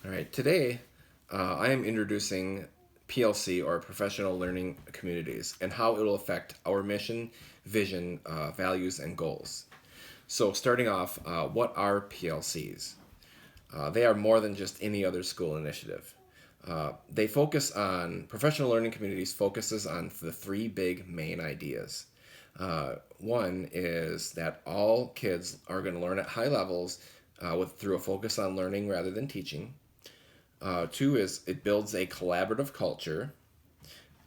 All right, today I am introducing PLC or Professional Learning Communities and how it will affect our mission, vision, values, and goals. So, starting off, what are PLCs? They are more than just any other school initiative. They focus on professional learning communities focuses on the three big main ideas. One is that all kids are going to learn at high levels through a focus on learning rather than teaching. Two is it builds a collaborative culture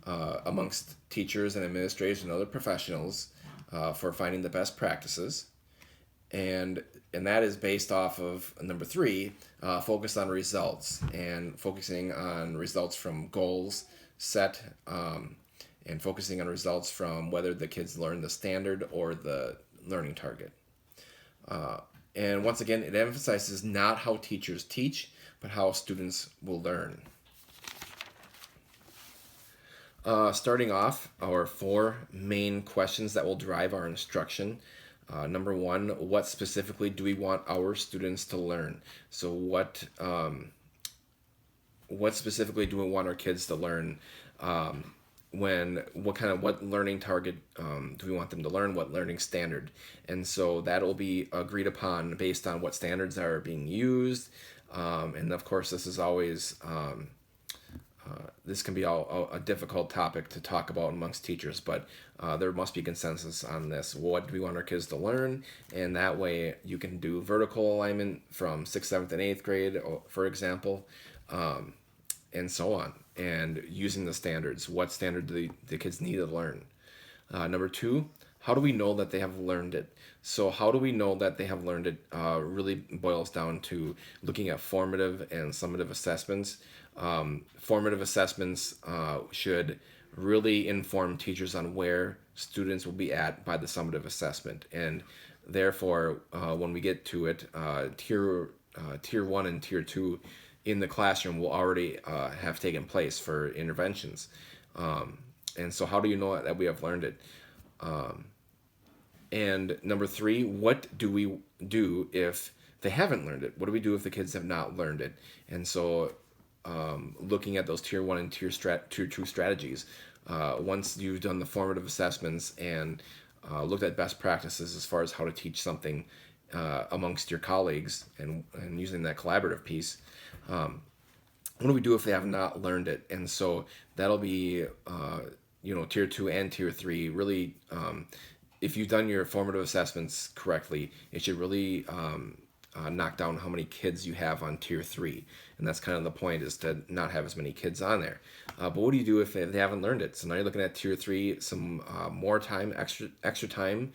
amongst teachers and administrators and other professionals for finding the best practices, and that is based off of number three, focus on results and focusing on results from goals set and focusing on results from whether the kids learn the standard or the learning target. And once again, it emphasizes not how teachers teach, but how students will learn. Starting off, our four main questions that will drive our instruction. Number one, what specifically do we want our students to learn? So, what specifically do we want our kids to learn? What learning target do we want them to learn? What learning standard? And so that will be agreed upon based on what standards are being used. And of course, this can be a difficult topic to talk about amongst teachers, but there must be consensus on this. What do we want our kids to learn? And that way you can do vertical alignment from 6th, 7th, and 8th grade, for example, and so on. And using the standards, what standard do the kids need to learn? Number two, how do we know that they have learned it? So, how do we know that they have learned it really boils down to looking at formative and summative assessments. Formative assessments should really inform teachers on where students will be at by the summative assessment. And therefore, when we get to it, tier one and tier two in the classroom will already have taken place for interventions. And so, how do you know that we have learned it? And number three, what do we do if they haven't learned it? What do we do if the kids have not learned it? And so, looking at those tier one and tier two strategies, once you've done the formative assessments and looked at best practices as far as how to teach something amongst your colleagues and using that collaborative piece, what do we do if they have not learned it? And so that'll be tier two and tier three really. If you've done your formative assessments correctly, it should really knock down how many kids you have on tier three, and that's kind of the point, is to not have as many kids on there. But what do you do if they haven't learned it? So now you're looking at tier three, some more time, extra time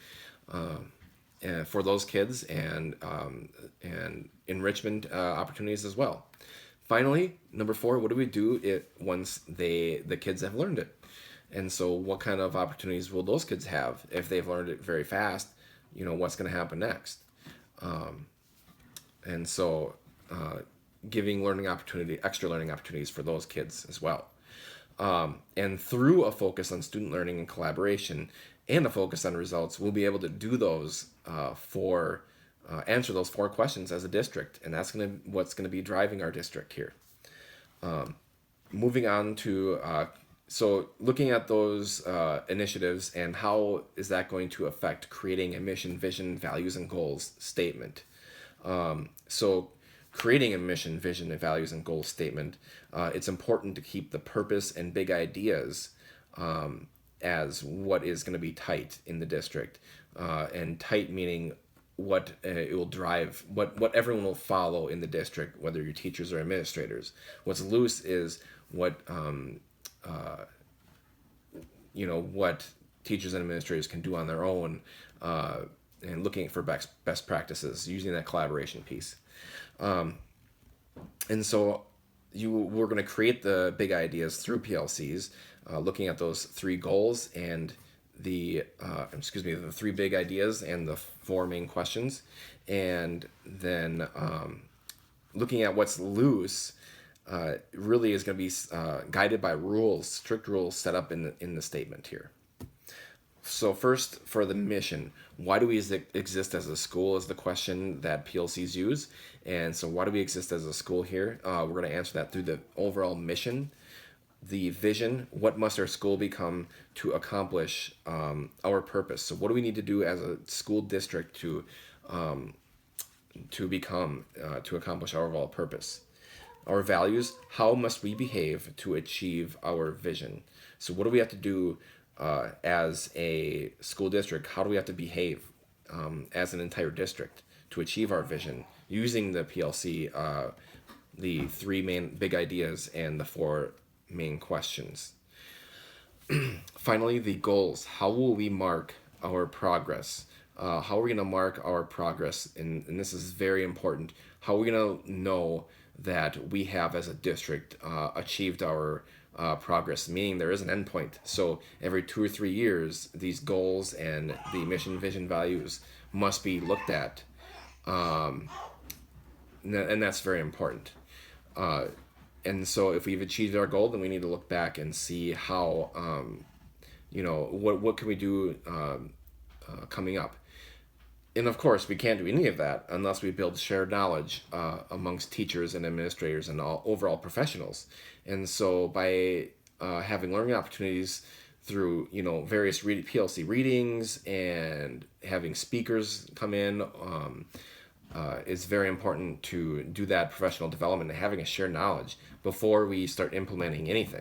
for those kids, and enrichment opportunities as well. Finally, number four, what do we do once the kids have learned it? And so, what kind of opportunities will those kids have if they've learned it very fast? What's going to happen next? And so, giving extra learning opportunities for those kids as well. And through a focus on student learning and collaboration and a focus on results, we'll be able to do those answer those four questions as a district, and that's what's going to be driving our district here. Moving on to so looking at those initiatives and how is that going to affect creating a mission, vision, values, and goals statement. So creating a mission, vision, and values and goals statement, it's important to keep the purpose and big ideas as what is going to be tight in the district, and tight meaning what it will drive, what everyone will follow in the district, whether you're teachers or administrators. What's loose is what teachers and administrators can do on their own, and looking for best practices using that collaboration piece. And so we're going to create the big ideas through PLCs, looking at those three goals and the three big ideas and the four main questions, and then looking at what's loose really is going to be guided by strict rules set up in the statement here. So first, for the mission, why do we exist as a school is the question that PLCs use. And so why do we exist as a school here? We're going to answer that through the overall mission, the vision. What must our school become to accomplish our purpose? So what do we need to do as a school district to accomplish our overall purpose? Our values, how must we behave to achieve our vision? So what do we have to do as a school district? How do we have to behave as an entire district to achieve our vision using the PLC, the three main big ideas and the four main questions? Finally, the goals. How will we mark our progress? How are we going to mark our progress? And this is very important. How are we going to know that we have, as a district, achieved our progress? Meaning there is an endpoint. So every 2 or 3 years, these goals and the mission, vision, values must be looked at. And that's very important. And so if we've achieved our goal, then we need to look back and see how, what can we do coming up. And of course, we can't do any of that unless we build shared knowledge amongst teachers and administrators and all overall professionals. And so by having learning opportunities through various PLC readings and having speakers come in, it's very important to do that professional development and having a shared knowledge before we start implementing anything.